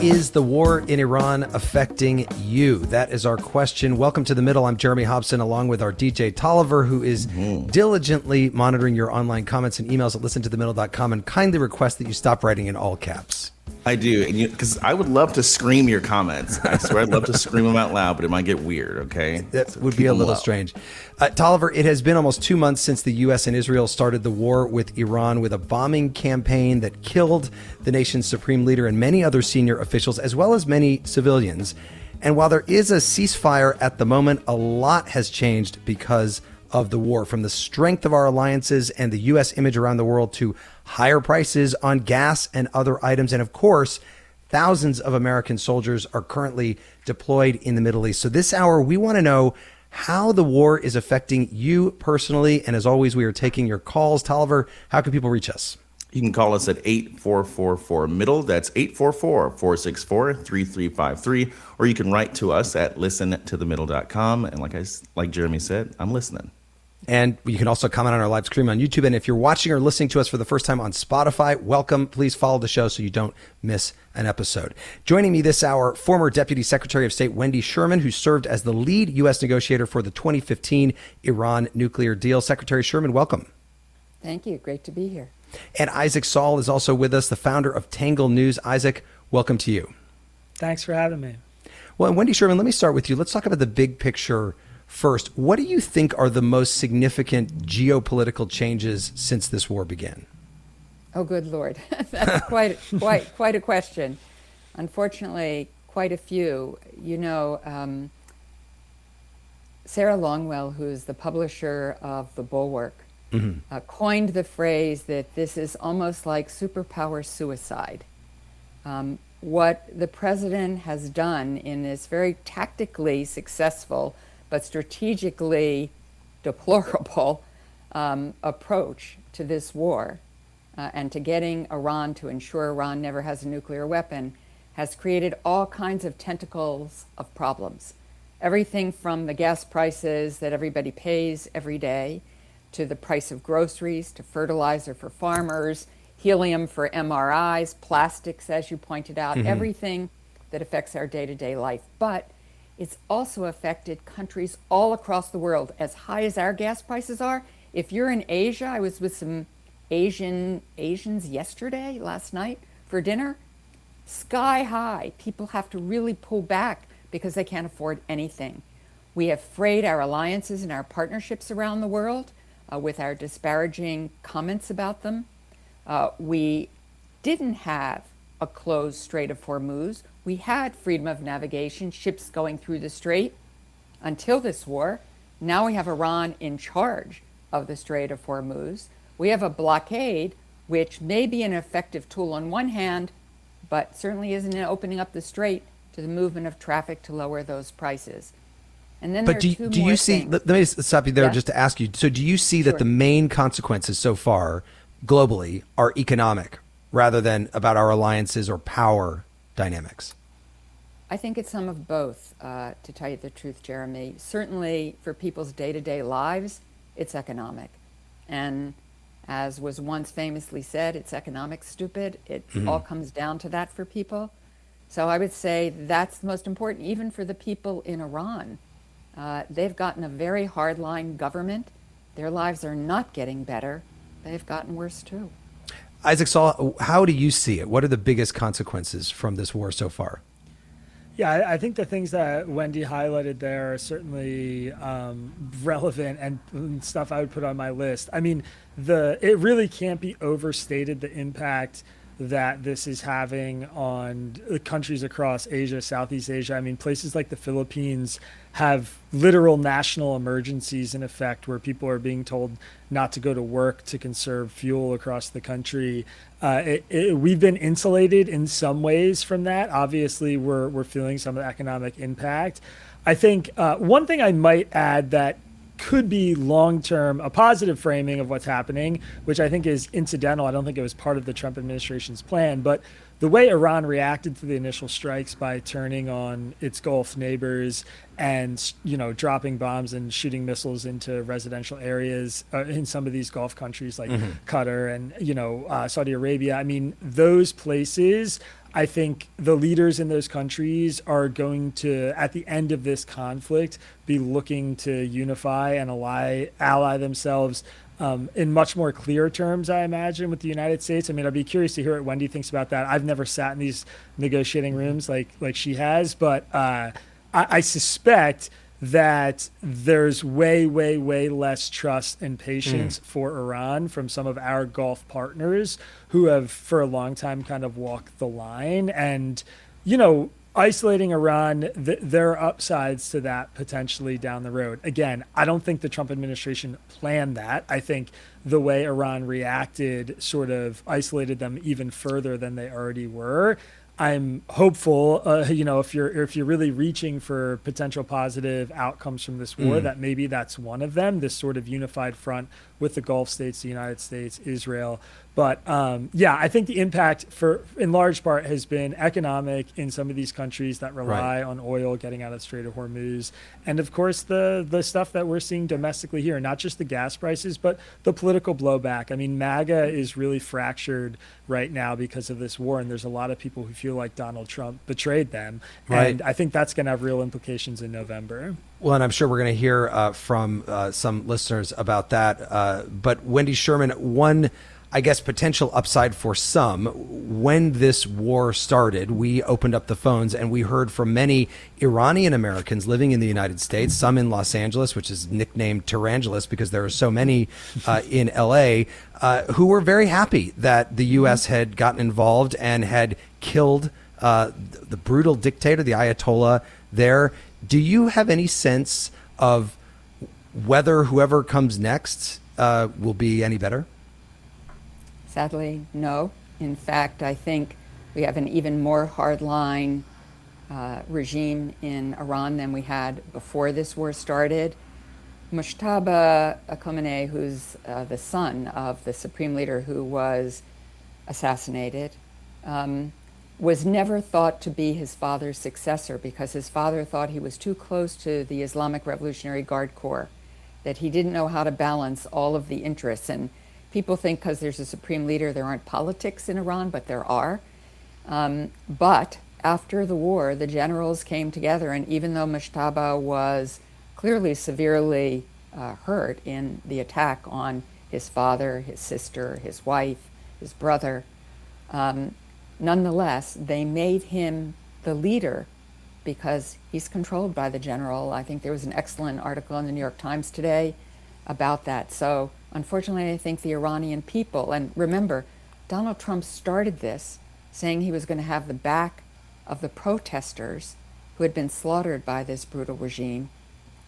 is the war in Iran affecting you? That is our question. Welcome to The Middle. I'm Jeremy Hobson, along with our DJ Tolliver, who is diligently monitoring your online comments and emails at listentothemiddle.com, and kindly request that you stop writing in all caps. I do, because I would love to scream your comments. I swear I'd love to scream them out loud, but it might get weird, okay? That So would keep be a them little low. strange. Tolliver, it has been almost 2 months since the U.S. and Israel started the war with Iran, with a bombing campaign that killed the nation's supreme leader and many other senior officials, as well as many civilians. And while there is a ceasefire at the moment, a lot has changed because of the war, from the strength of our alliances and the U.S. image around the world to higher prices on gas and other items. And of course, thousands of American soldiers are currently deployed in the Middle East. So this hour, we want to know how the war is affecting you personally. And as always, we are taking your calls. Tolliver, how can people reach us? You can call us at 8444-MIDDLE. That's 844-464-3353. Or you can write to us at listentothemiddle.com. And like Jeremy said, I'm listening. And you can also comment on our live stream on YouTube. And if you're watching or listening to us for the first time on Spotify, welcome. Please follow the show so you don't miss an episode. Joining me this hour, former Deputy Secretary of State Wendy Sherman, who served as the lead U.S. negotiator for the 2015 Iran nuclear deal. Secretary Sherman, welcome. Thank you. Great to be here. And Isaac Saul is also with us, the founder of Tangle News. Isaac, welcome to you. Thanks for having me. Well, and Wendy Sherman, let me start with you. Let's talk about the big picture first. What do you think are the most significant geopolitical changes since this war began? Oh, good Lord. That's quite a question. Unfortunately, quite a few. You know, Sarah Longwell, who's the publisher of The Bulwark, coined the phrase that this is almost like superpower suicide. What the president has done in this very tactically successful but strategically deplorable approach to this war and to getting Iran to ensure Iran never has a nuclear weapon has created all kinds of tentacles of problems. Everything from the gas prices that everybody pays every day, to the price of groceries, to fertilizer for farmers, helium for MRIs, plastics, as you pointed out, everything that affects our day-to-day life. But it's also affected countries all across the world. As high as our gas prices are, if you're in Asia, I was with some Asians last night for dinner, sky high. People have to really pull back because they can't afford anything. We have frayed our alliances and our partnerships around the world with our disparaging comments about them. We didn't have a closed Strait of Hormuz. We had freedom of navigation, ships going through the Strait until this war. Now we have Iran in charge of the Strait of Hormuz. We have a blockade, which may be an effective tool on one hand, but certainly isn't opening up the Strait to the movement of traffic to lower those prices. And then But do you see, let me stop you there just to ask you, so do you see that the main consequences so far globally are economic rather than about our alliances or power dynamics? I think it's some of both, to tell you the truth, Jeremy. Certainly for people's day-to-day lives, it's economic. And as was once famously said, it's economic stupid. It all comes down to that for people. So I would say that's the most important, even for the people in Iran. They've gotten a very hardline government. Their lives are not getting better. They've gotten worse too. Isaac Saul, how do you see it? What are the biggest consequences from this war so far? Yeah, I think the things that Wendy highlighted there are certainly relevant and stuff I would put on my list. I mean, it really can't be overstated the impact that this is having on countries across Asia, Southeast Asia. I mean, places like the Philippines have literal national emergencies in effect where people are being told not to go to work to conserve fuel across the country. We've been insulated in some ways from that. Obviously, we're feeling some of the economic impact. I think one thing I might add that could be long-term a positive framing of what's happening, which I think is incidental. I don't think it was part of the Trump administration's plan, but the way Iran reacted to the initial strikes by turning on its Gulf neighbors and, dropping bombs and shooting missiles into residential areas in some of these Gulf countries like Qatar and, Saudi Arabia. I mean, those places I think the leaders in those countries are going to, at the end of this conflict, be looking to unify and ally themselves in much more clear terms, I imagine, with the United States. I mean, I'd be curious to hear what Wendy thinks about that. I've never sat in these negotiating rooms like she has, but I suspect that there's way, way, way less trust and patience for Iran from some of our Gulf partners who have for a long time kind of walked the line. And, you know, isolating Iran, there are upsides to that potentially down the road. Again, I don't think the Trump administration planned that. I think the way Iran reacted sort of isolated them even further than they already were. I'm hopeful, you know, if you're really reaching for potential positive outcomes from this war, that maybe that's one of them, this sort of unified front with the Gulf states, the United States, Israel. But yeah, I think the impact in large part has been economic in some of these countries that rely on oil getting out of the Strait of Hormuz. And of course, the stuff that we're seeing domestically here, not just the gas prices, but the political blowback. I mean, MAGA is really fractured right now because of this war. And there's a lot of people who feel like Donald Trump betrayed them. Right. And I think that's going to have real implications in November. Well, and I'm sure we're going to hear from some listeners about that. But Wendy Sherman, one, I guess, potential upside for some. When this war started, we opened up the phones and we heard from many Iranian-Americans living in the United States, some in Los Angeles, which is nicknamed Tarangelis because there are so many in LA, who were very happy that the U.S. had gotten involved and had killed the brutal dictator, the Ayatollah there. Do you have any sense of whether whoever comes next will be any better? Sadly, no. In fact, I think we have an even more hardline regime in Iran than we had before this war started. Mujtaba Khamenei, who's the son of the supreme leader who was assassinated, was never thought to be his father's successor because his father thought he was too close to the Islamic Revolutionary Guard Corps, that he didn't know how to balance all of the interests. And people think because there's a supreme leader, there aren't politics in Iran, but there are. But after the war, the generals came together, and even though Mujtaba was clearly severely hurt in the attack on his father, his sister, his wife, his brother, nonetheless, they made him the leader because he's controlled by the general. I think there was an excellent article in the New York Times today about that. So unfortunately, I think the Iranian people, and remember, Donald Trump started this saying he was going to have the back of the protesters who had been slaughtered by this brutal regime.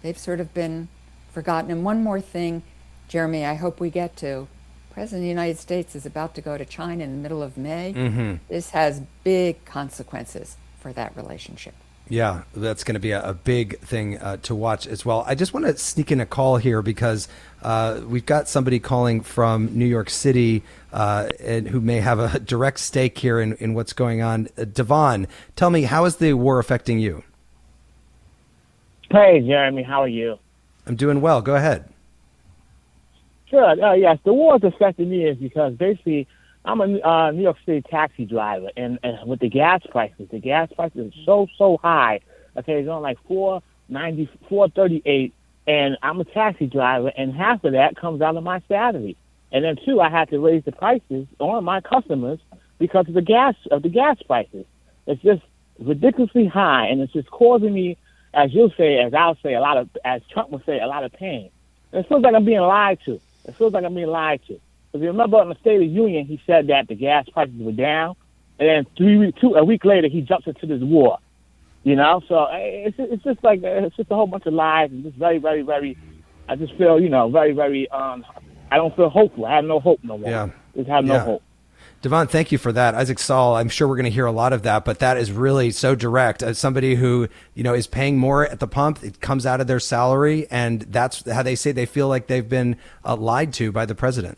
They've sort of been forgotten. And one more thing, Jeremy, I hope we get to. President of the United States is about to go to China in the middle of May. This has big consequences for that relationship. Yeah, that's going to be a big thing to watch as well. I just want to sneak in a call here because we've got somebody calling from New York City and who may have a direct stake here in what's going on. Devon, tell me, how is the war affecting you? Hey, Jeremy, how are you? I'm doing well. Go ahead. Sure. Yes, the war is affecting me is because basically I'm a New York City taxi driver, and with the gas prices are so high. Okay, it's on like $4.90, $4.38, and I'm a taxi driver, and half of that comes out of my salary. And then two, I had to raise the prices on my customers because of the gas prices. It's just ridiculously high, and it's just causing me, as you'll say, as Trump would say, a lot of pain. And it feels like I'm being lied to. If you remember in the State of the Union, he said that the gas prices were down, and then a week later, he jumps into this war. You know, so it's just a whole bunch of lies, and just very, very, very. I just feel, very, very. I don't feel hopeful. I have no hope no more. Yeah. Just have no hope. Devon, thank you for that. Isaac Saul, I'm sure we're going to hear a lot of that, but that is really so direct. As somebody who, is paying more at the pump, it comes out of their salary, and that's how they say they feel like they've been lied to by the president.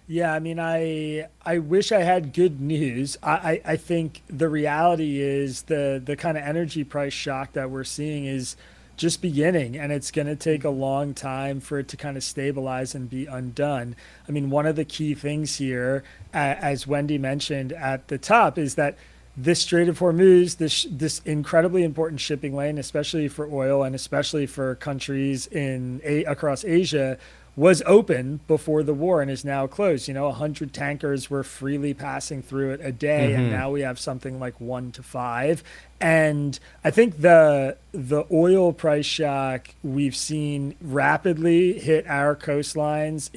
Yeah, I mean, I wish I had good news. I think the reality is the kind of energy price shock that we're seeing is just beginning, and it's going to take a long time for it to kind of stabilize and be undone. I mean, one of the key things here, as Wendy mentioned at the top, is that this Strait of Hormuz, this incredibly important shipping lane, especially for oil and especially for countries across Asia, was open before the war and is now closed. 100 tankers were freely passing through it a day, and now we have something like 1 to 5. And I think the oil price shock we've seen rapidly hit our coastlines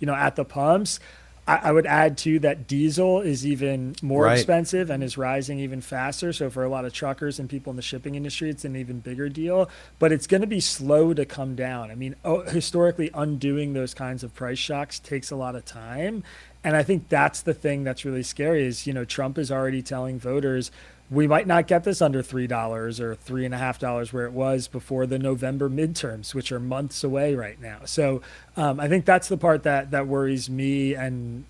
at the pumps. I would add too that diesel is even more expensive and is rising even faster. So for a lot of truckers and people in the shipping industry, it's an even bigger deal. But it's going to be slow to come down. I mean, historically, undoing those kinds of price shocks takes a lot of time. And I think that's the thing that's really scary is, Trump is already telling voters, we might not get this under $3 or $3.50 where it was before the November midterms, which are months away right now. So I think that's the part that worries me and,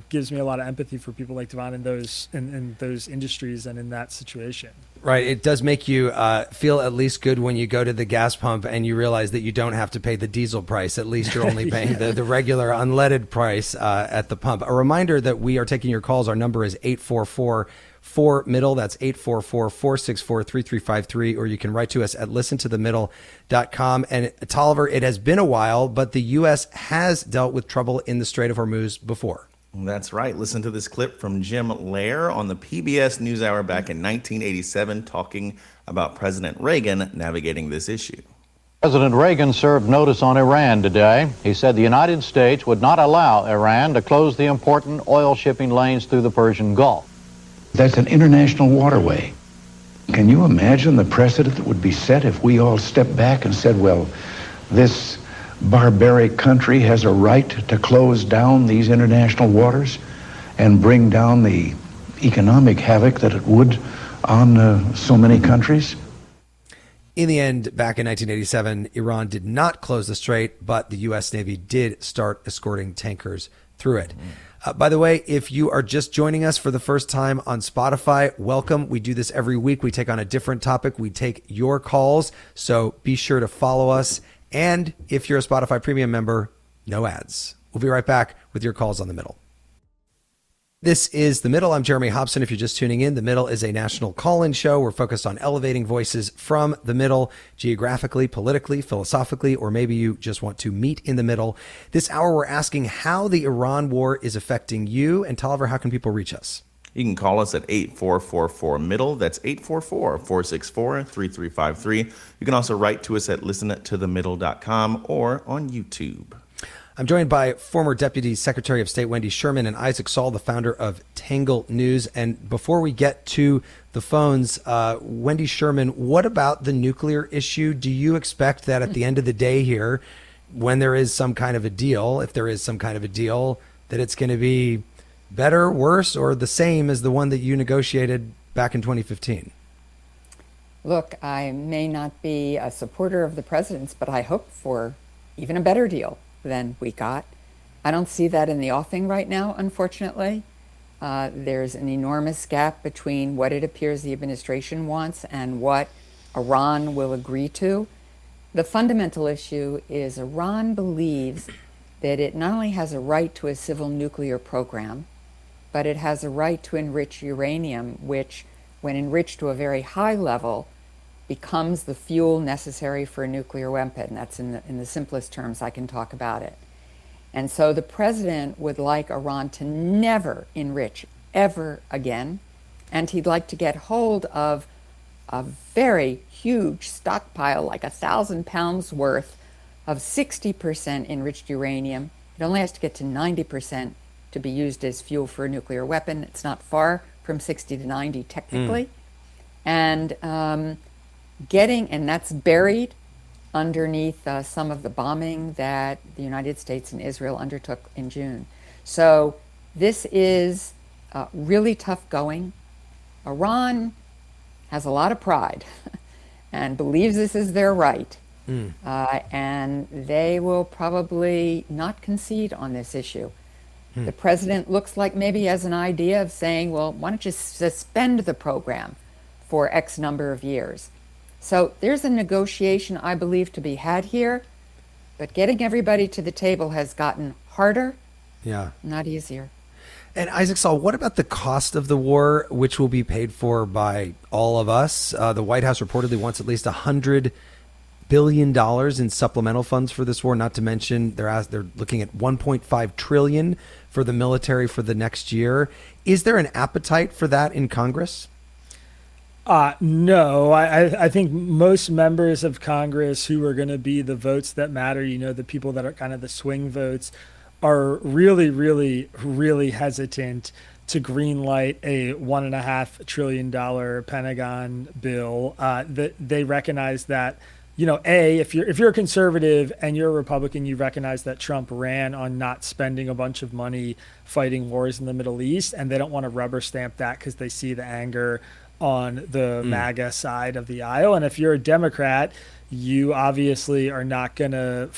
gives me a lot of empathy for people like Devon in those industries and in that situation. Right. It does make you feel at least good when you go to the gas pump and you realize that you don't have to pay the diesel price. At least you're only paying the regular unleaded price at the pump. A reminder that we are taking your calls. Our number is 844-4MIDDLE. That's 844-464-3353. Or you can write to us at listentothemiddle.com. And Tolliver, it has been a while, but the U.S. has dealt with trouble in the Strait of Hormuz before. That's right. Listen to this clip from Jim Lehrer on the PBS NewsHour back in 1987 talking about President Reagan navigating this issue. President Reagan served notice on Iran today. He said the United States would not allow Iran to close the important oil shipping lanes through the Persian Gulf. That's an international waterway. Can you imagine the precedent that would be set if we all stepped back and said, well, this barbaric country has a right to close down these international waters and bring down the economic havoc that it would on so many countries? In the end, back in 1987, Iran did not close the strait, but the U.S. Navy did start escorting tankers through it. By the way, if you are just joining us for the first time on Spotify, welcome. We do this every week. We take on a different topic. We take your calls, so be sure to follow us. And if you're a Spotify Premium member, no ads. We'll be right back with your calls on The Middle. This is The Middle. I'm Jeremy Hobson. If you're just tuning in, The Middle is a national call-in show. We're focused on elevating voices from the middle, geographically, politically, philosophically, or maybe you just want to meet in the middle. This hour, we're asking how the Iran war is affecting you. And Tolliver, how can people reach us? You can call us at 844-4MIDDLE. That's 844-464-3353. You can also write to us at listentothemiddle.com or on YouTube. I'm joined by former Deputy Secretary of State Wendy Sherman and Isaac Saul, the founder of Tangle News. And before we get to the phones, Wendy Sherman, what about the nuclear issue? Do you expect that at the end of the day here, when there is some kind of a deal, if there is some kind of a deal, that it's going to be better, worse, or the same as the one that you negotiated back in 2015? Look, I may not be a supporter of the president's, but I hope for even a better deal than we got. I don't see that in the offing right now, unfortunately. There's an enormous gap between what it appears the administration wants and what Iran will agree to. The fundamental issue is Iran believes that it not only has a right to a civil nuclear program, but it has a right to enrich uranium, which, when enriched to a very high level, becomes the fuel necessary for a nuclear weapon. That's in the simplest terms I can talk about it. And so the president would like Iran to never enrich ever again, and he'd like to get hold of a very huge stockpile, like 1,000 pounds worth of 60% enriched uranium. It only has to get to 90% to be used as fuel for a nuclear weapon. It's not far from 60 to 90 technically. And and that's buried underneath some of the bombing that the United States and Israel undertook in June. So this is really tough going. Iran has a lot of pride and believes this is their right. And they will probably not concede on this issue. The president looks like maybe he has an idea of saying, well, why don't you suspend the program for X number of years? So there's a negotiation, I believe, to be had here, but getting everybody to the table has gotten harder, not easier. And Isaac Saul, what about the cost of the war, which will be paid for by all of us? The White House reportedly wants at least $100 billion in supplemental funds for this war. Not to mention they're looking at $1.5 trillion for the military for the next year. Is there an appetite for that in Congress? No, I think most members of Congress who are going to be the votes that matter, the people that are kind of the swing votes, are really, really, really hesitant to greenlight a $1.5 trillion Pentagon bill. That they recognize that, if you're a conservative and you're a Republican, you recognize that Trump ran on not spending a bunch of money fighting wars in the Middle East, and they don't want to rubber stamp that because they see the anger on the MAGA side of the aisle. And if you're a Democrat, you obviously are not going to,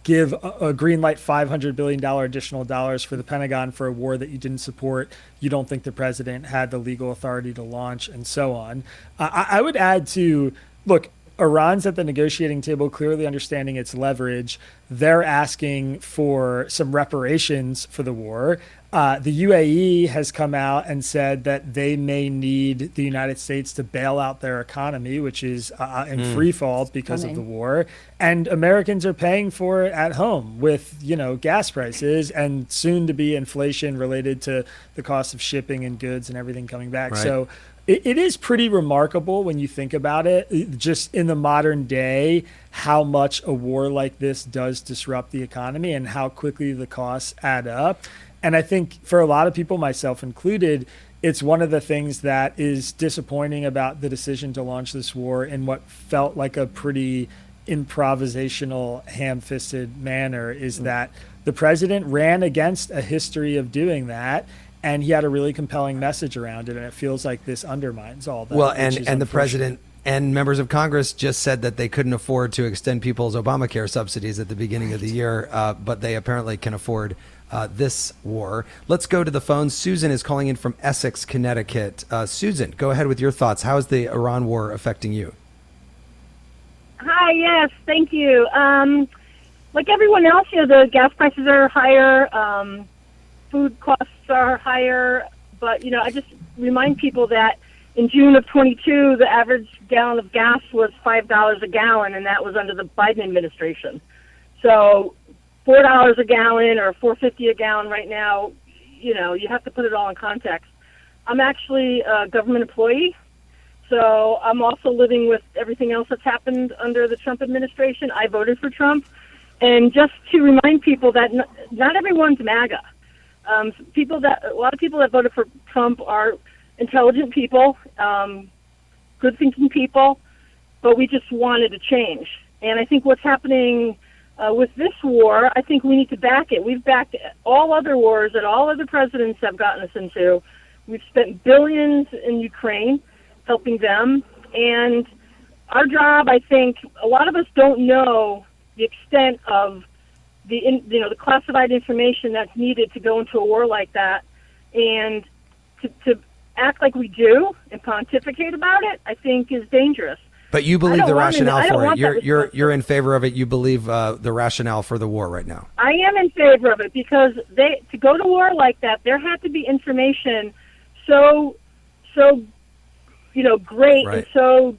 give a green light $500 billion additional dollars for the Pentagon for a war that you didn't support, you don't think the president had the legal authority to launch, and so on. I would add to, look, Iran's at the negotiating table, clearly understanding its leverage. They're asking for some reparations for the war. The UAE has come out and said that they may need the United States to bail out their economy, which is in free fall because of the war. And Americans are paying for it at home with, gas prices and soon to be inflation related to the cost of shipping and goods and everything coming back. Right. So it is pretty remarkable when you think about it, just in the modern day, how much a war like this does disrupt the economy and how quickly the costs add up. And I think for a lot of people, myself included, it's one of the things that is disappointing about the decision to launch this war in what felt like a pretty improvisational, ham-fisted manner, is that the president ran against a history of doing that. And he had a really compelling message around it, and it feels like this undermines all that. Well, and the president and members of Congress just said that they couldn't afford to extend people's Obamacare subsidies at the beginning of the year, but they apparently can afford this war. Let's go to the phone. Susan is calling in from Essex, Connecticut. Susan, go ahead with your thoughts. How is the Iran war affecting you? Hi, yes, thank you. Like everyone else, the gas prices are higher. Food costs are higher, but I just remind people that in June of 22, the average gallon of gas was $5 a gallon, and that was under the Biden administration. So $4 a gallon or $4.50 a gallon right now, you have to put it all in context. I'm actually a government employee, so I'm also living with everything else that's happened under the Trump administration. I voted for Trump, and just to remind people that not everyone's MAGA. A lot of people that voted for Trump are intelligent people, good-thinking people, but we just wanted to change. And I think what's happening with this war, I think we need to back it. We've backed all other wars that all other presidents have gotten us into. We've spent billions in Ukraine, helping them. And our job, I think, a lot of us don't know the extent of the classified information that's needed to go into a war like that, and to act like we do and pontificate about it, I think is dangerous. But you believe the rationale for it. You're in favor of it. You believe the rationale for the war right now. I am in favor of it because to go to war like that, there had to be information so great and so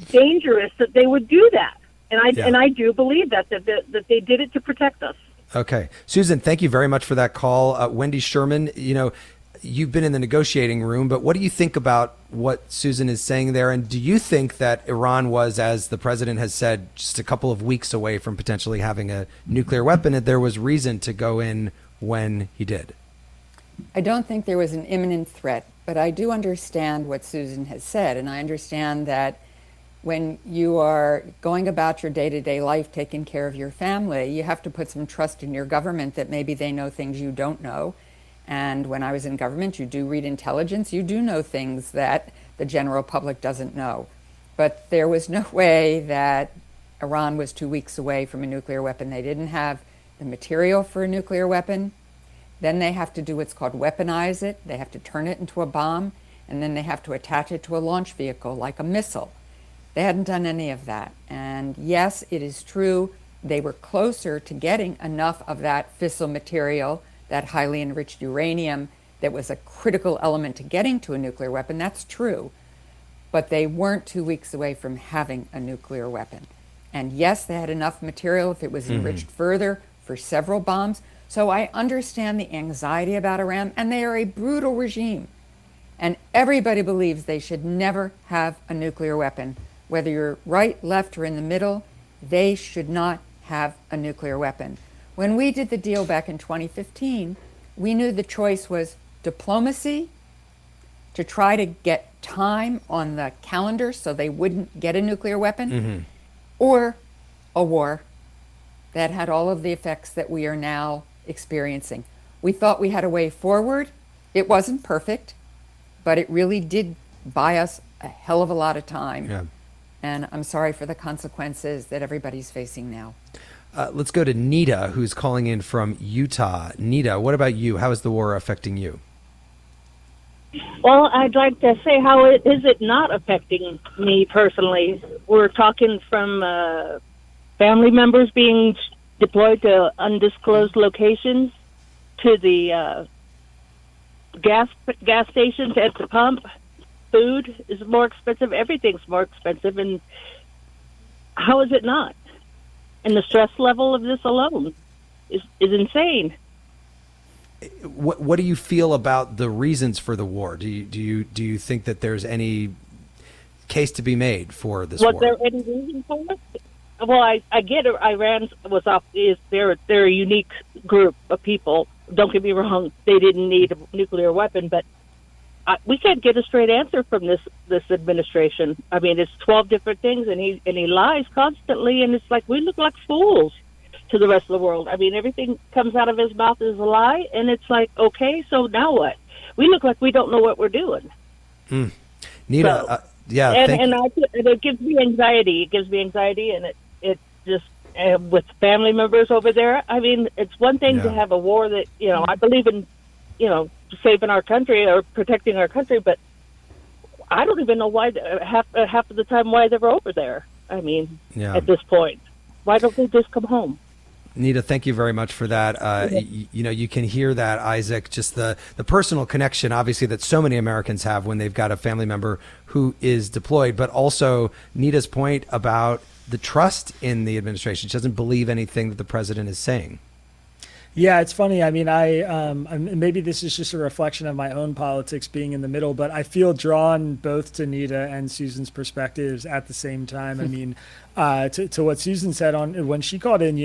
dangerous that they would do that. And I do believe that they did it to protect us. Okay. Susan, thank you very much for that call. Wendy, Sherman, you've been in the negotiating room, but what do you think about what Susan is saying there? And do you think that Iran was, as the president has said, just a couple of weeks away from potentially having a nuclear weapon, and there was reason to go in when he did? I don't think there was an imminent threat, but I do understand what Susan has said, and I understand that when you are going about your day-to-day life, taking care of your family, you have to put some trust in your government that maybe they know things you don't know. And when I was in government, you do read intelligence, you do know things that the general public doesn't know. But there was no way that Iran was 2 weeks away from a nuclear weapon. They didn't have the material for a nuclear weapon. Then they have to do what's called weaponize it. They have to turn it into a bomb, and then they have to attach it to a launch vehicle like a missile. They hadn't done any of that. And yes, it is true, they were closer to getting enough of that fissile material that highly enriched uranium that was a critical element to getting to a nuclear weapon. That's true. But they weren't 2 weeks away from having a nuclear weapon. And yes, they had enough material if it was enriched further for several bombs. So I understand the anxiety about Iran, and they are a brutal regime. And everybody believes they should never have a nuclear weapon. Whether you're right, left, or in the middle, they should not have a nuclear weapon. When we did the deal back in 2015, we knew the choice was diplomacy, to try to get time on the calendar so they wouldn't get a nuclear weapon, or a war that had all of the effects that we are now experiencing. We thought we had a way forward. It wasn't perfect, but it really did buy us a hell of a lot of time. Yeah. And I'm sorry for the consequences that everybody's facing now. Let's go to Nita, who's calling in from Utah. Nita, what about you? How is the war affecting you? Well, I'd like to say how is it not affecting me personally? We're talking from family members being deployed to undisclosed locations, to the gas stations at the pump. Food is more expensive. Everything's more expensive. And how is it not? And the stress level of this alone is insane. What do you feel about the reasons for the war? Do you think that there's any case to be made for this war? Was there any reason for it? Well, I get it. Iran was off. They're a unique group of people. Don't get me wrong. They didn't need a nuclear weapon, but we can't get a straight answer from this administration. I mean, it's 12 different things, and he lies constantly, and it's like we look like fools to the rest of the world. I mean, everything comes out of his mouth is a lie, and it's like, okay, so now what? We look like we don't know what we're doing. Nita, So, yeah, and it gives me anxiety. It gives me anxiety, and it just with family members over there. I mean, it's one thing to have a war that I believe in, saving our country or protecting our country, but I don't even know why half of the time why they're over there. I mean, at this point, why don't they just come home? Nita, thank you very much for that. You can hear that, Isaac, just the personal connection, obviously, that so many Americans have when they've got a family member who is deployed, but also Nita's point about the trust in the administration. She doesn't believe anything that the president is saying. Yeah, it's funny. I mean, maybe this is just a reflection of my own politics being in the middle, but I feel drawn both to Nita and Susan's perspectives at the same time. I mean, to what Susan said on when she called in,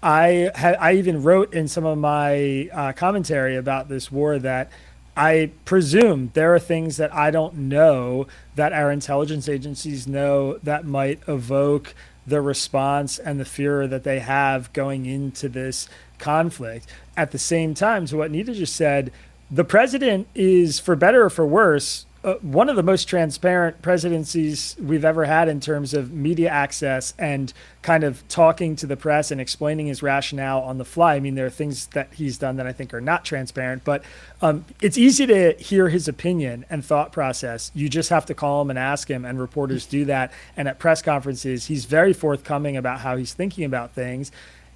I even wrote in some of my commentary about this war that I presume there are things that I don't know that our intelligence agencies know that might evoke the response and the fear that they have going into this conflict. At the same time, to what Nita just said, the president is, for better or for worse, one of the most transparent presidencies we've ever had in terms of media access and kind of talking to the press and explaining his rationale on the fly. I mean, there are things that he's done that I think are not transparent, but it's easy to hear his opinion and thought process. You just have to call him and ask him, and reporters do that. And at press conferences, he's very forthcoming about how he's thinking about things.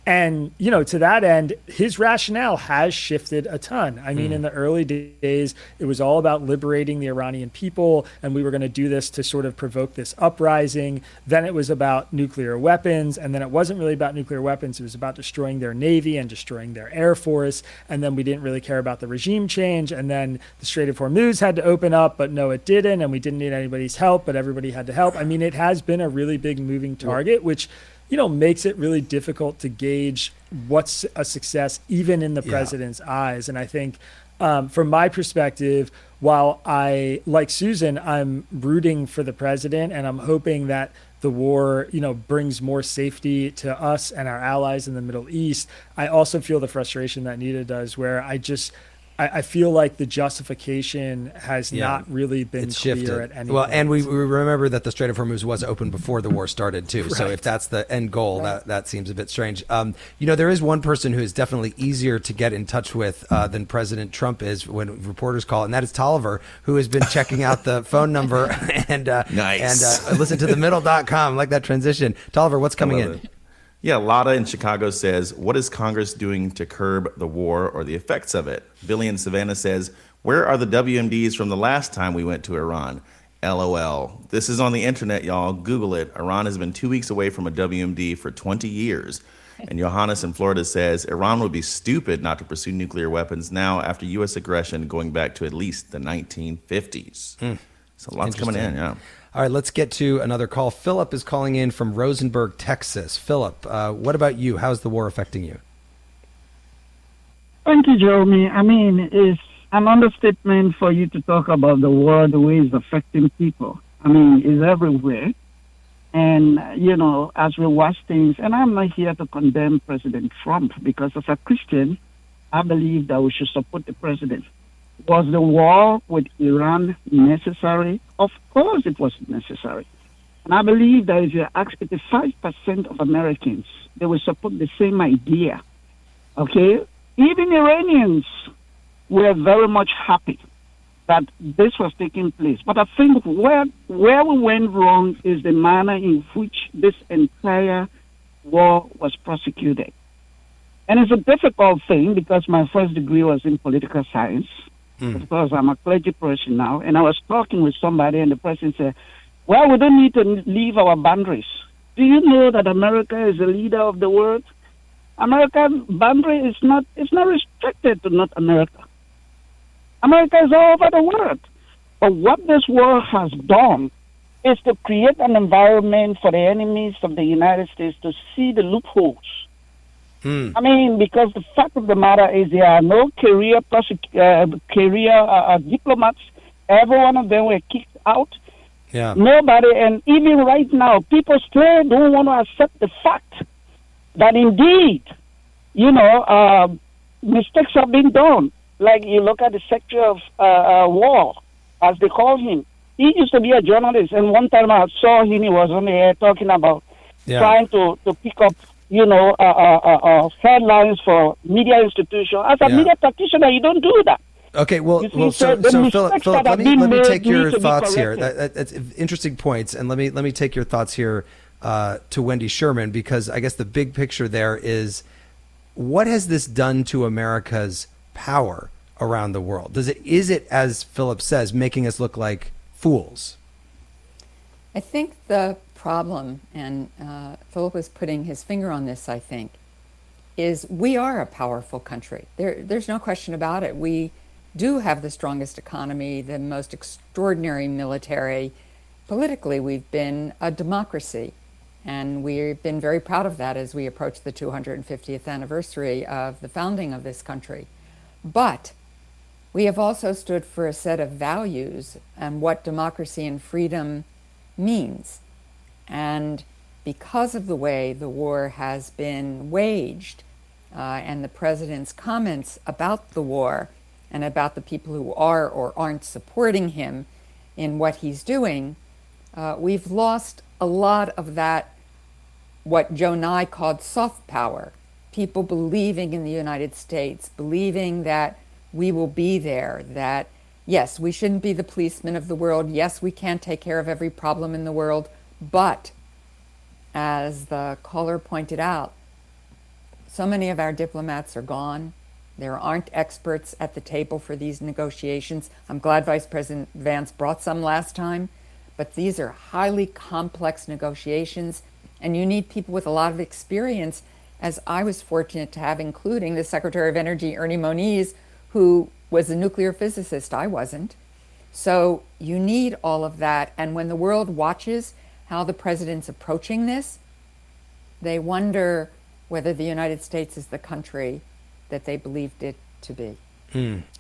And, to that end, his rationale has shifted a ton. I mean, in the early days, it was all about liberating the Iranian people, and we were going to do this to sort of provoke this uprising. Then it was about nuclear weapons, and then it wasn't really about nuclear weapons. It was about destroying their navy and destroying their air force. And then we didn't really care about the regime change. And then the Strait of Hormuz had to open up, but no, it didn't. And we didn't need anybody's help, but everybody had to help. I mean, it has been a really big moving target, which makes it really difficult to gauge what's a success, even in the president's eyes. And I think from my perspective, while I, like Susan, I'm rooting for the president and I'm hoping that the war, brings more safety to us and our allies in the Middle East, I also feel the frustration that Nita does, where I feel like the justification has not really been clear at any point. And we remember that the Strait of Hormuz was open before the war started, too. Right. So if that's the end goal, that seems a bit strange. There is one person who is definitely easier to get in touch with than President Trump is when reporters call, and that is Tolliver, who has been checking out the phone number and listen to themiddle.com. Like that transition. Tolliver, what's coming in? Yeah, Lotta in Chicago says, what is Congress doing to curb the war or the effects of it? Billy in Savannah says, where are the WMDs from the last time we went to Iran? LOL. This is on the internet, y'all. Google it. Iran has been 2 weeks away from a WMD for 20 years. And Johannes in Florida says, Iran would be stupid not to pursue nuclear weapons now after U.S. aggression going back to at least the 1950s. So lots coming in, yeah. All right, let's get to another call. Philip is calling in from Rosenberg, Texas. Philip, what about you? How's the war affecting you? Thank you, Jeremy. I mean, it's an understatement for you to talk about the war the way it's affecting people. I mean, it's everywhere. And, you know, as we watch things, and I'm not here to condemn President Trump, because as a Christian, I believe that we should support the president. Was the war with Iran necessary? Of course it was necessary. And I believe that if you ask 85% of Americans, they will support the same idea. Okay? Even Iranians were very much happy that this was taking place. But I think where we went wrong is the manner in which this entire war was prosecuted. And it's a difficult thing because my first degree was in political science. Because I'm a clergy person now, and I was talking with somebody, and the person said, well, we don't need to leave our boundaries. Do you know that America is the leader of the world? American boundary is not restricted to North America. America is all over the world. But what this war has done is to create an environment for the enemies of the United States to see the loopholes. I mean, because the fact of the matter is there are no career diplomats. Every one of them were kicked out. Yeah. Nobody, and even right now, people still don't want to accept the fact that indeed, you know, mistakes have been done. Like you look at the Secretary of War, as they call him. He used to be a journalist, and one time I saw him, he was on the air talking about trying to pick up, you know, headlines for media institutions. As a media practitioner, you don't do that. Okay, well, so Philip, let me take your thoughts here. That's interesting points, and let me take your thoughts here to Wendy Sherman, because I guess the big picture there is, what has this done to America's power around the world? Is it, as Philip says, making us look like fools? I think the problem, and Philip was putting his finger on this, I think, is we are a powerful country. There's no question about it. We do have the strongest economy, the most extraordinary military. Politically, we've been a democracy, and we've been very proud of that as we approach the 250th anniversary of the founding of this country. But we have also stood for a set of values and what democracy and freedom means. And because of the way the war has been waged, and the president's comments about the war and about the people who are or aren't supporting him in what he's doing, we've lost a lot of that, what Joe Nye called soft power. People believing in the United States, believing that we will be there, that yes, we shouldn't be the policemen of the world. Yes, we can't take care of every problem in the world. But as the caller pointed out, so many of our diplomats are gone. There aren't experts at the table for these negotiations. I'm glad Vice President Vance brought some last time, but these are highly complex negotiations, and you need people with a lot of experience, as I was fortunate to have, including the Secretary of Energy, Ernie Moniz, who was a nuclear physicist. I wasn't. So you need all of that, and when the world watches how the president's approaching this, they wonder whether the United States is the country that they believed it to be.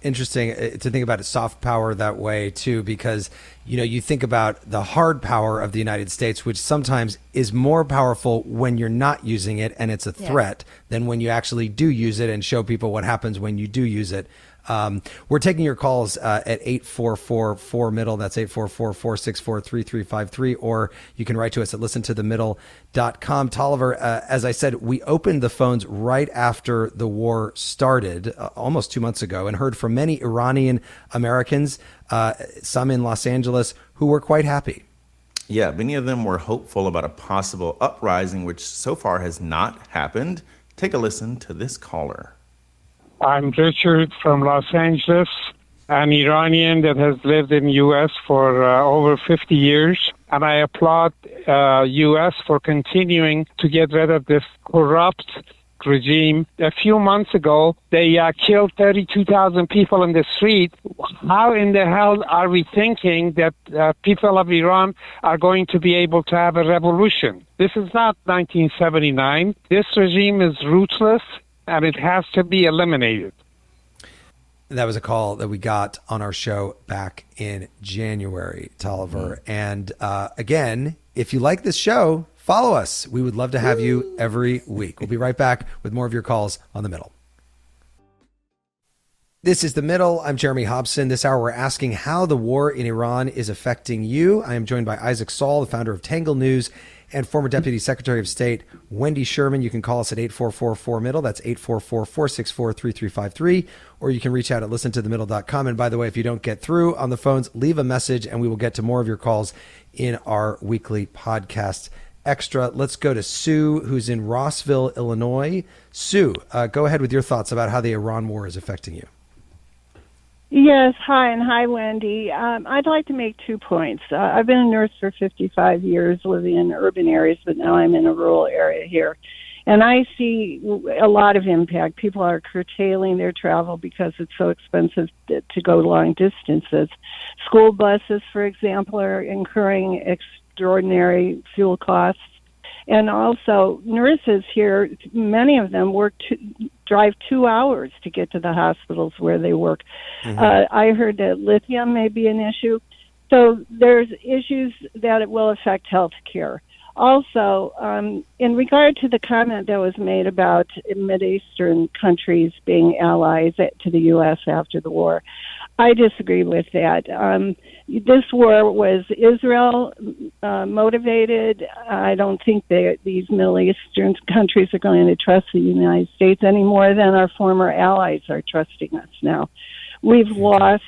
Interesting to think about it, soft power that way too, because you think about the hard power of the United States, which sometimes is more powerful when you're not using it and it's a threat than when you actually do use it and show people what happens when you do use it. We're taking your calls at 844-4MIDDLE. That's 844-464-3353. Or you can write to us at listentothemiddle.com. Tolliver, as I said, we opened the phones right after the war started, almost 2 months ago, and heard from many Iranian Americans, some in Los Angeles, who were quite happy. Yeah, many of them were hopeful about a possible uprising, which so far has not happened. Take a listen to this caller. I'm Richard from Los Angeles, an Iranian that has lived in U.S. for over 50 years, and I applaud U.S. for continuing to get rid of this corrupt regime. A few months ago, they killed 32,000 people in the street. How in the hell are we thinking that people of Iran are going to be able to have a revolution? This is not 1979. This regime is ruthless, and it has to be eliminated. That was a call that we got on our show back in January, Tolliver. And again, if you like this show, follow us. We would love to have you every week. We'll be right back with more of your calls on The Middle. This is The Middle. I'm Jeremy Hobson. This hour, we're asking how the war in Iran is affecting you. I am joined by Isaac Saul, the founder of Tangle News, and former Deputy Secretary of State Wendy Sherman. You can call us at 844-4MIDDLE. That's 844-464-3353. Or you can reach out at listentothemiddle.com. And by the way, if you don't get through on the phones, leave a message and we will get to more of your calls in our weekly podcast extra. Let's go to Sue, who's in Rossville, Illinois. Sue, go ahead with your thoughts about how the Iran war is affecting you. Yes, hi, and hi, Wendy. I'd like to make 2 points. I've been a nurse for 55 years, living in urban areas, but now I'm in a rural area here. And I see a lot of impact. People are curtailing their travel because it's so expensive to go long distances. School buses, for example, are incurring extraordinary fuel costs. And also, nurses here, many of them drive 2 hours to get to the hospitals where they work. I heard that lithium may be an issue. So there's issues that it will affect health care. Also, in regard to the comment that was made about Mideastern countries being allies to the U.S. after the war, I disagree with that. This war was Israel motivated. I don't think that these Middle Eastern countries are going to trust the United States any more than our former allies are trusting us now. We've lost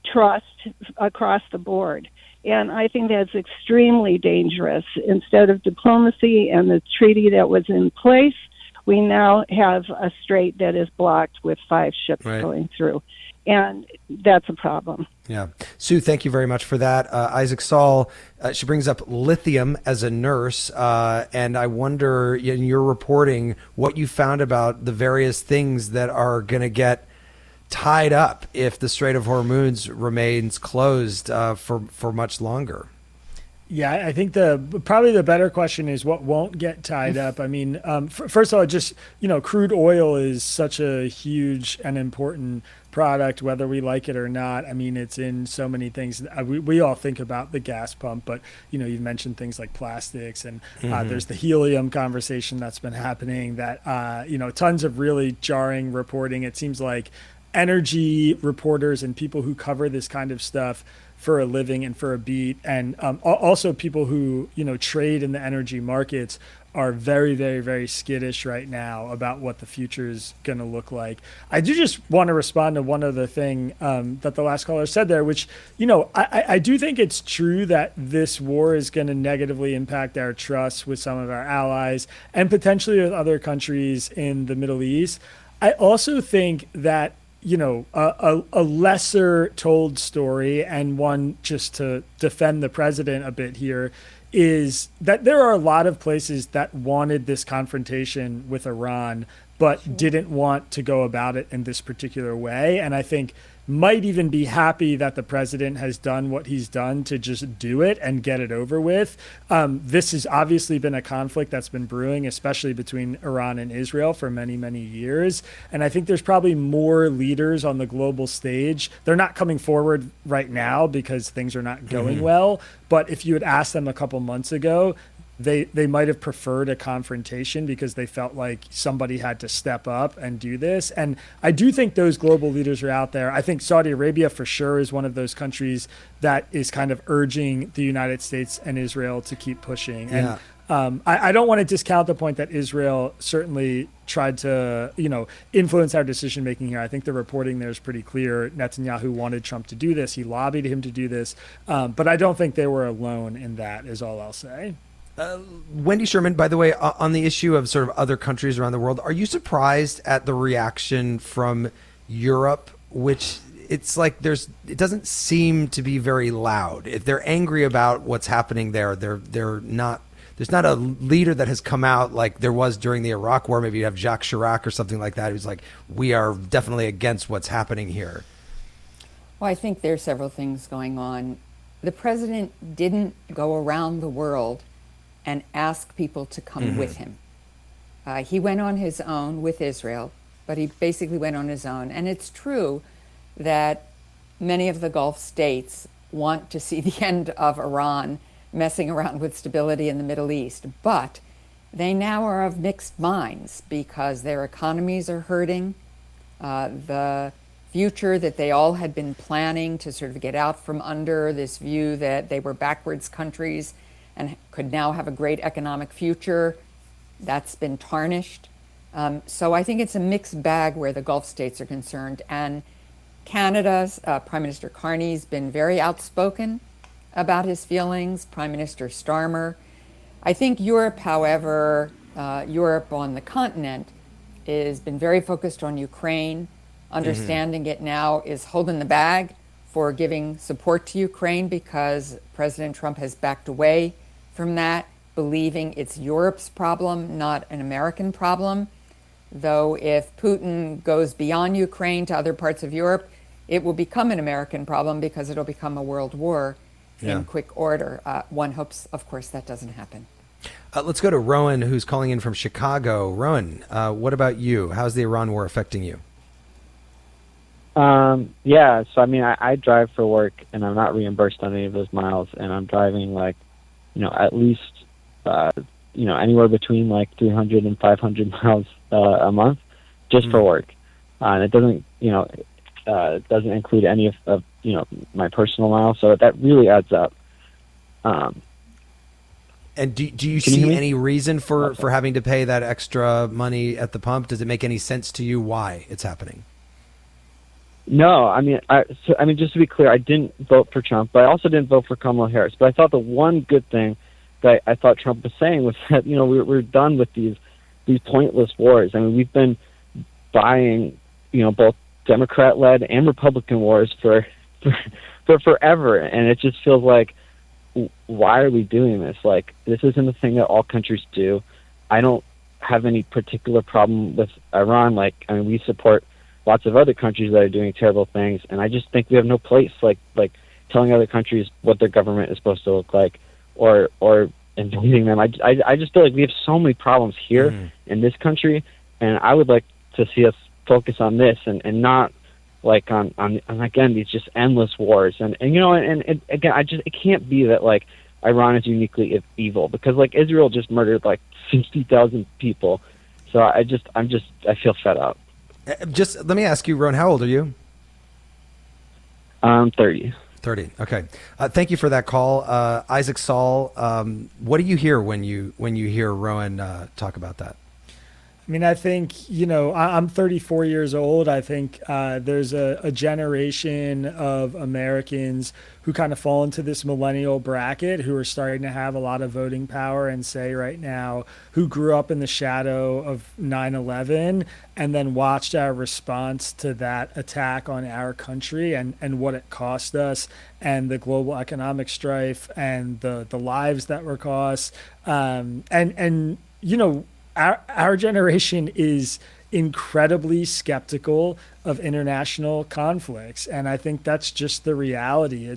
trust across the board. And I think that's extremely dangerous. Instead of diplomacy and the treaty that was in place, we now have a strait that is blocked with 5 ships going through. And that's a problem. Yeah. Sue, thank you very much for that. Isaac Saul, she brings up lithium as a nurse. And I wonder, in your reporting, what you found about the various things that are going to get tied up if the Strait of Hormuz remains closed for much longer. Yeah, I think probably the better question is what won't get tied up. I mean, first of all, just, crude oil is such a huge and important product, whether we like it or not. I mean, it's in so many things. We all think about the gas pump, but, you've mentioned things like plastics and there's the helium conversation that's been happening that, tons of really jarring reporting. It seems like energy reporters and people who cover this kind of stuff for a living and for a beat, and also people who trade in the energy markets are very, very, very skittish right now about what the future is going to look like. I do just want to respond to one other thing that the last caller said there, which, I do think it's true that this war is going to negatively impact our trust with some of our allies and potentially with other countries in the Middle East. I also think that a lesser told story, and one just to defend the president a bit here, is that there are a lot of places that wanted this confrontation with Iran, but didn't want to go about it in this particular way. And I think might even be happy that the president has done what he's done to just do it and get it over with. This has obviously been a conflict that's been brewing, especially between Iran and Israel for many, many years. And I think there's probably more leaders on the global stage. They're not coming forward right now because things are not going well. But if you had asked them a couple months ago, they might have preferred a confrontation because they felt like somebody had to step up and do this. And I do think those global leaders are out there. I think Saudi Arabia for sure is one of those countries that is kind of urging the United States and Israel to keep pushing. And I don't want to discount the point that Israel certainly tried to, influence our decision making here. I think the reporting there is pretty clear. Netanyahu wanted Trump to do this. He lobbied him to do this. But I don't think they were alone in that, is all I'll say. Wendy, Sherman, by the way, on the issue of sort of other countries around the world, are you surprised at the reaction from Europe, which it's like it doesn't seem to be very loud. If they're angry about what's happening there, they're not. There's not a leader that has come out like there was during the Iraq War. Maybe you have Jacques Chirac or something like that, who's like, we are definitely against what's happening here. Well, I think there's several things going on. The president didn't go around the world and ask people to come with him. He went on his own with Israel, but he basically went on his own. And it's true that many of the Gulf states want to see the end of Iran messing around with stability in the Middle East. But they now are of mixed minds because their economies are hurting. The future that they all had been planning to sort of get out from under, this view that they were backwards countries and could now have a great economic future, that's been tarnished. So I think it's a mixed bag where the Gulf states are concerned. And Canada's Prime Minister Carney's been very outspoken about his feelings, Prime Minister Starmer. I think Europe, however, Europe on the continent has been very focused on Ukraine, understanding it now is holding the bag for giving support to Ukraine because President Trump has backed away from that, believing it's Europe's problem, not an American problem. Though if Putin goes beyond Ukraine to other parts of Europe, it will become an American problem because it'll become a world war in quick order. One hopes, of course, that doesn't happen. Let's go to Rowan, who's calling in from Chicago. Rowan, what about you? How's the Iran war affecting you? Yeah, so I mean, I drive for work, and I'm not reimbursed on any of those miles, and I'm driving at least, anywhere between 300 and 500 miles a month just for work. And it doesn't, it doesn't include any of my personal miles, so that really adds up. And do you see any reason for having to pay that extra money at the pump? Does it make any sense to you why it's happening? No, I mean, just to be clear, I didn't vote for Trump, but I also didn't vote for Kamala Harris. But I thought the one good thing that I thought Trump was saying was that we're done with these pointless wars. I mean, we've been buying both Democrat-led and Republican wars for forever, and it just feels like, why are we doing this? This isn't a thing that all countries do. I don't have any particular problem with Iran. We support lots of other countries that are doing terrible things, and I just think we have no place like telling other countries what their government is supposed to look like, or invading them. I just feel like we have so many problems here in this country, and I would like to see us focus on this and not on again these just endless wars. And again, it can't be that Iran is uniquely evil, because Israel just murdered 60,000 people. So I feel fed up. Just let me ask you, Ron, how old are you? 30. 30. Okay. Thank you for that call. Isaac Saul, what do you hear when you hear Rowan talk about that? I mean, I think, I'm 34 years old. I think there's a generation of Americans who kind of fall into this millennial bracket, who are starting to have a lot of voting power and say right now, who grew up in the shadow of 9/11 and then watched our response to that attack on our country and what it cost us, and the global economic strife and the lives that were cost. Our generation is incredibly skeptical of international conflicts, and I think that's just the reality.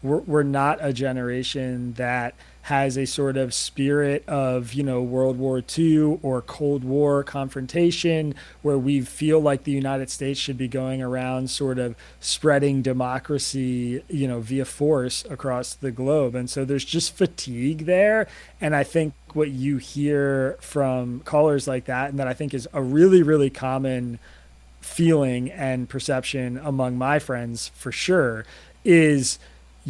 We're not a generation that has a sort of spirit of World War II or Cold War confrontation, where we feel like the United States should be going around sort of spreading democracy via force across the globe. And so there's just fatigue there, and I think what you hear from callers like that, and that I think is a really, really common feeling and perception among my friends for sure, is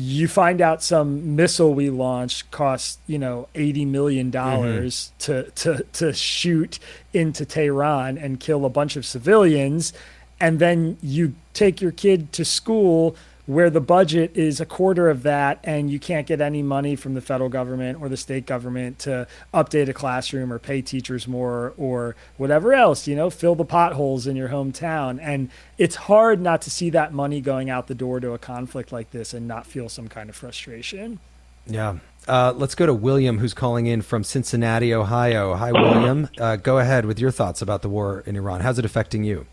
you find out some missile we launched cost, $80 million to shoot into Tehran and kill a bunch of civilians. And then you take your kid to school where the budget is a quarter of that, and you can't get any money from the federal government or the state government to update a classroom or pay teachers more or whatever else, fill the potholes in your hometown. And it's hard not to see that money going out the door to a conflict like this and not feel some kind of frustration. Yeah. Let's go to William, who's calling in from Cincinnati, Ohio. Hi, William. Go ahead with your thoughts about the war in Iran. How's it affecting you?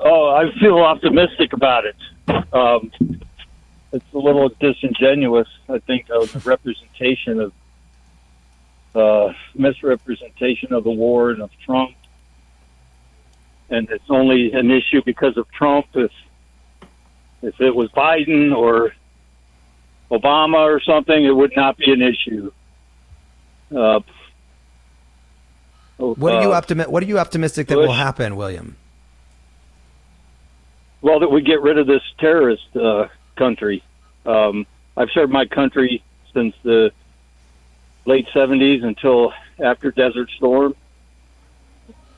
Oh, I feel optimistic about it. It's a little disingenuous, I think, of the representation of misrepresentation of the war and of Trump. And it's only an issue because of Trump. If it was Biden or Obama or something, it would not be an issue. What are you optimistic that will happen, William? Well, that we get rid of this terrorist country. I've served my country since the late 70s until after Desert Storm,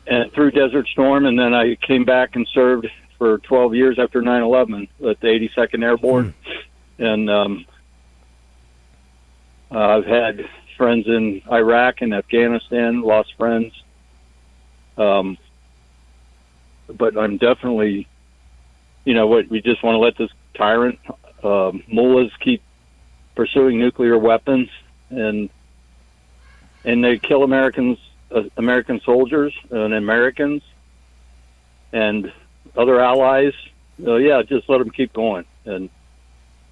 and through Desert Storm, and then I came back and served for 12 years after 9/11 at the 82nd Airborne. And I've had friends in Iraq and Afghanistan, lost friends. But I'm definitely... we just want to let this tyrant, mullahs, keep pursuing nuclear weapons, and they kill American soldiers and Americans and other allies. Just let them keep going. And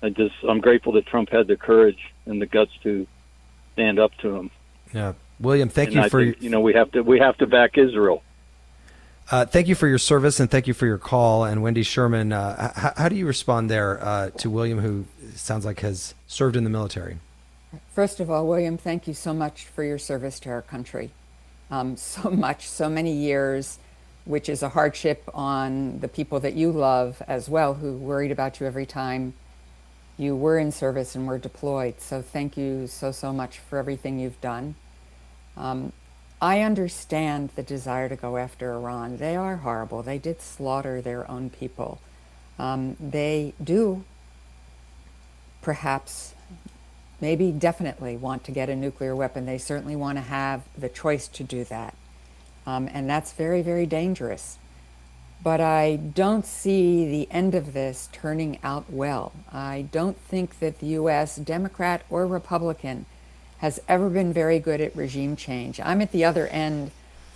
I'm grateful that Trump had the courage and the guts to stand up to him. Yeah, William, thank you for. We have to back Israel. Thank you for your service, and thank you for your call. And Wendy, Sherman, how do you respond there to William, who sounds like has served in the military? First of all, William, thank you so much for your service to our country. So many years, which is a hardship on the people that you love as well, who worried about you every time you were in service and were deployed. So thank you so much for everything you've done. I understand the desire to go after Iran. They are horrible. They did slaughter their own people. They do perhaps, maybe definitely want to get a nuclear weapon. They certainly want to have the choice to do that. And that's very, very dangerous. But I don't see the end of this turning out well. I don't think that the U.S., Democrat or Republican, has ever been very good at regime change. I'm at the other end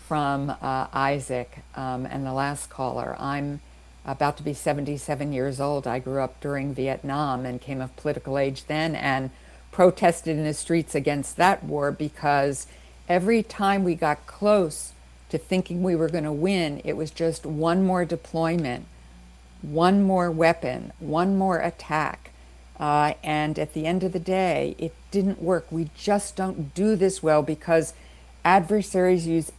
from Isaac and the last caller. I'm about to be 77 years old. I grew up during Vietnam and came of political age then and protested in the streets against that war, because every time we got close to thinking we were going to win, it was just one more deployment, one more weapon, one more attack. And at the end of the day, it didn't work. We just don't do this well because adversaries use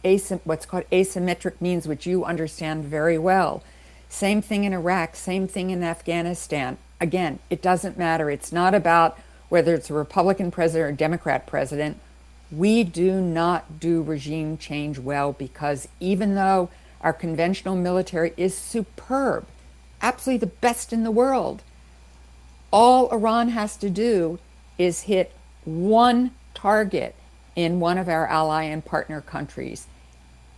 what's called asymmetric means, which you understand very well. Same thing in Iraq, same thing in Afghanistan. Again, it doesn't matter. It's not about whether it's a Republican president or a Democrat president. We do not do regime change well, because even though our conventional military is superb, absolutely the best in the world, all Iran has to do is hit one target in one of our ally and partner countries,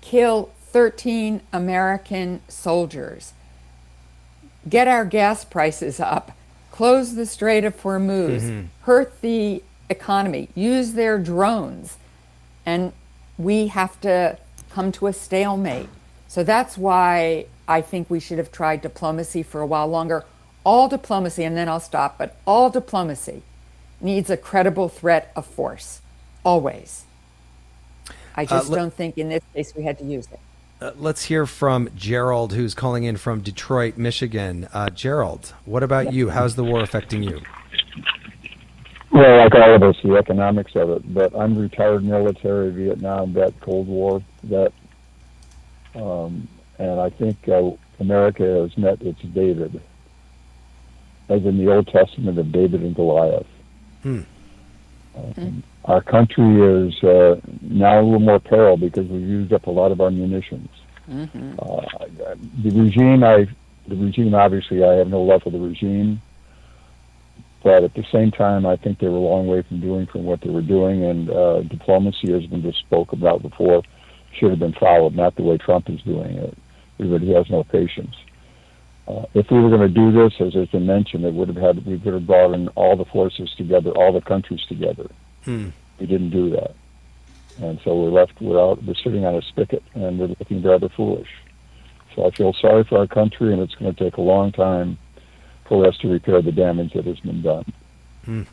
kill 13 American soldiers, get our gas prices up, close the Strait of Hormuz, hurt the economy, use their drones, and we have to come to a stalemate. So that's why I think we should have tried diplomacy for a while longer. All diplomacy, and then I'll stop, but all diplomacy needs a credible threat of force, always. I just don't think in this case we had to use it. Let's hear from Gerald, who's calling in from Detroit, Michigan. Gerald, what about you? How's the war affecting you? Well, like all of us, the economics of it. But I'm retired military, Vietnam vet, Cold War vet. And I think America has met its David. as in the Old Testament of David and Goliath. Our country is now a little more peril because we've used up a lot of our munitions. The regime, obviously, I have no love for the regime, but at the same time, I think they were a long way from what they were doing, and diplomacy, as we just spoke about before, should have been followed, not the way Trump is doing it. He has no patience. If we were going to do this, as has been mentioned, we would have brought in all the forces together, all the countries together. We didn't do that, and so we're sitting on a spigot, and we're looking rather foolish. So I feel sorry for our country, and it's going to take a long time for us to repair the damage that has been done.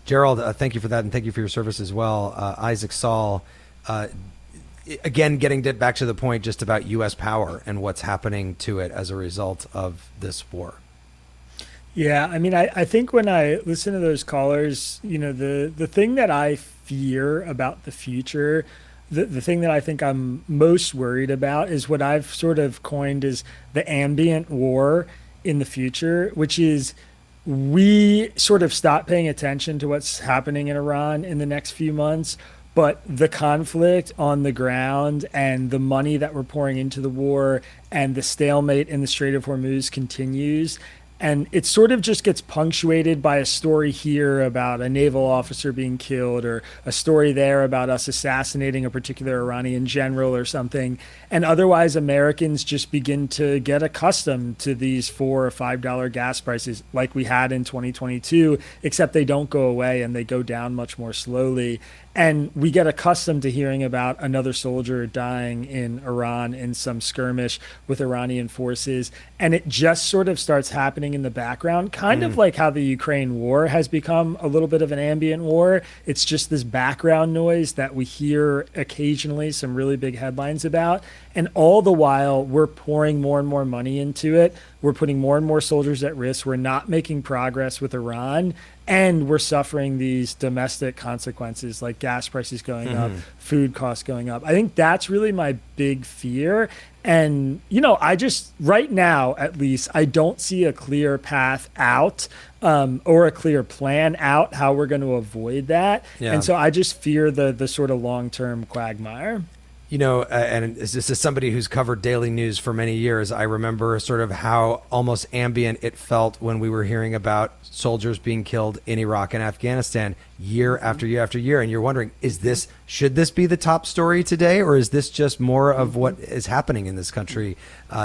Gerald, thank you for that, and thank you for your service as well. Isaac Saul, again, getting back to the point just about U.S. power and what's happening to it as a result of this war. Yeah, I mean, I think when I listen to those callers, the thing that I fear about the future, the thing that I think I'm most worried about is what I've sort of coined as the ambient war in the future, which is we sort of stop paying attention to what's happening in Iran in the next few months, but the conflict on the ground and the money that we're pouring into the war and the stalemate in the Strait of Hormuz continues. And it sort of just gets punctuated by a story here about a naval officer being killed, or a story there about us assassinating a particular Iranian general or something. And otherwise, Americans just begin to get accustomed to these $4 or $5 gas prices like we had in 2022, except they don't go away and they go down much more slowly. And we get accustomed to hearing about another soldier dying in Iran in some skirmish with Iranian forces. And it just sort of starts happening in the background, kind of like how the Ukraine war has become a little bit of an ambient war. It's just this background noise that we hear occasionally some really big headlines about. And all the while, we're pouring more and more money into it. We're putting more and more soldiers at risk. We're not making progress with Iran. And we're suffering these domestic consequences like gas prices going up, food costs going up. I think that's really my big fear. And, I just, right now, at least, I don't see a clear path out or a clear plan out how we're going to avoid that. Yeah. And so I just fear the sort of long-term quagmire. And this is somebody who's covered daily news for many years. I remember sort of how almost ambient it felt when we were hearing about soldiers being killed in Iraq and Afghanistan year after year after year. And you're wondering, should this be the top story today, or is this just more of what is happening in this country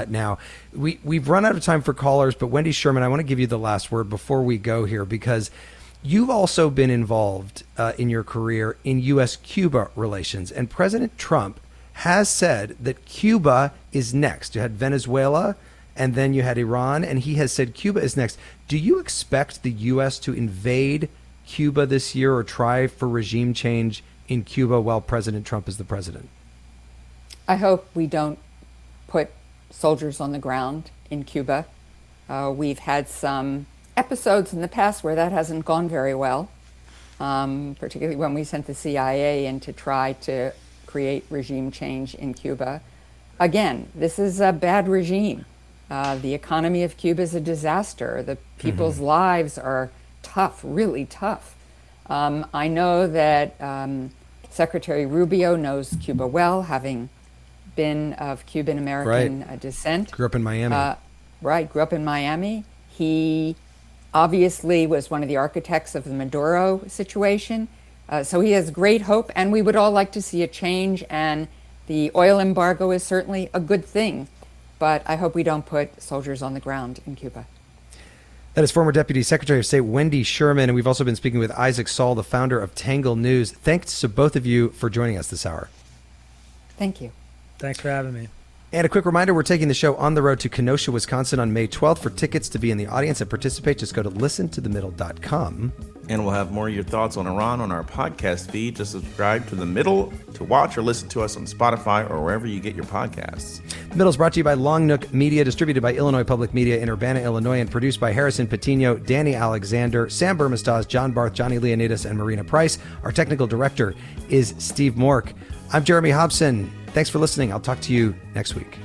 now? We've run out of time for callers, but Wendy Sherman, I want to give you the last word before we go here, because you've also been involved in your career in U.S.-Cuba relations, and President Trump has said that Cuba is next. You had Venezuela, and then you had Iran, and he has said Cuba is next. Do you expect the U.S. to invade Cuba this year or try for regime change in Cuba while President Trump is the president? I hope we don't put soldiers on the ground in Cuba. We've had some episodes in the past where that hasn't gone very well, particularly when we sent the CIA in to try to create regime change in Cuba. Again, this is a bad regime. The economy of Cuba is a disaster. The people's lives are tough, really tough. I know that Secretary Rubio knows Cuba well, having been of Cuban-American descent. Grew up in Miami. Grew up in Miami. He obviously was one of the architects of the Maduro situation. So he has great hope, and we would all like to see a change, and the oil embargo is certainly a good thing, but I hope we don't put soldiers on the ground in Cuba. That is former Deputy Secretary of State Wendy Sherman, and we've also been speaking with Isaac Saul, the founder of Tangle News. Thanks to both of you for joining us this hour. Thank you. Thanks for having me. And a quick reminder, we're taking the show on the road to Kenosha, Wisconsin on May 12th. For tickets to be in the audience and participate, just go to listentothemiddle.com. And we'll have more of your thoughts on Iran on our podcast feed. Just subscribe to The Middle to watch or listen to us on Spotify or wherever you get your podcasts. The Middle is brought to you by Long Nook Media, distributed by Illinois Public Media in Urbana, Illinois, and produced by Harrison Patino, Danny Alexander, Sam Bermastaz, John Barth, Johnny Leonidas, and Marina Price. Our technical director is Steve Mork. I'm Jeremy Hobson. Thanks for listening. I'll talk to you next week.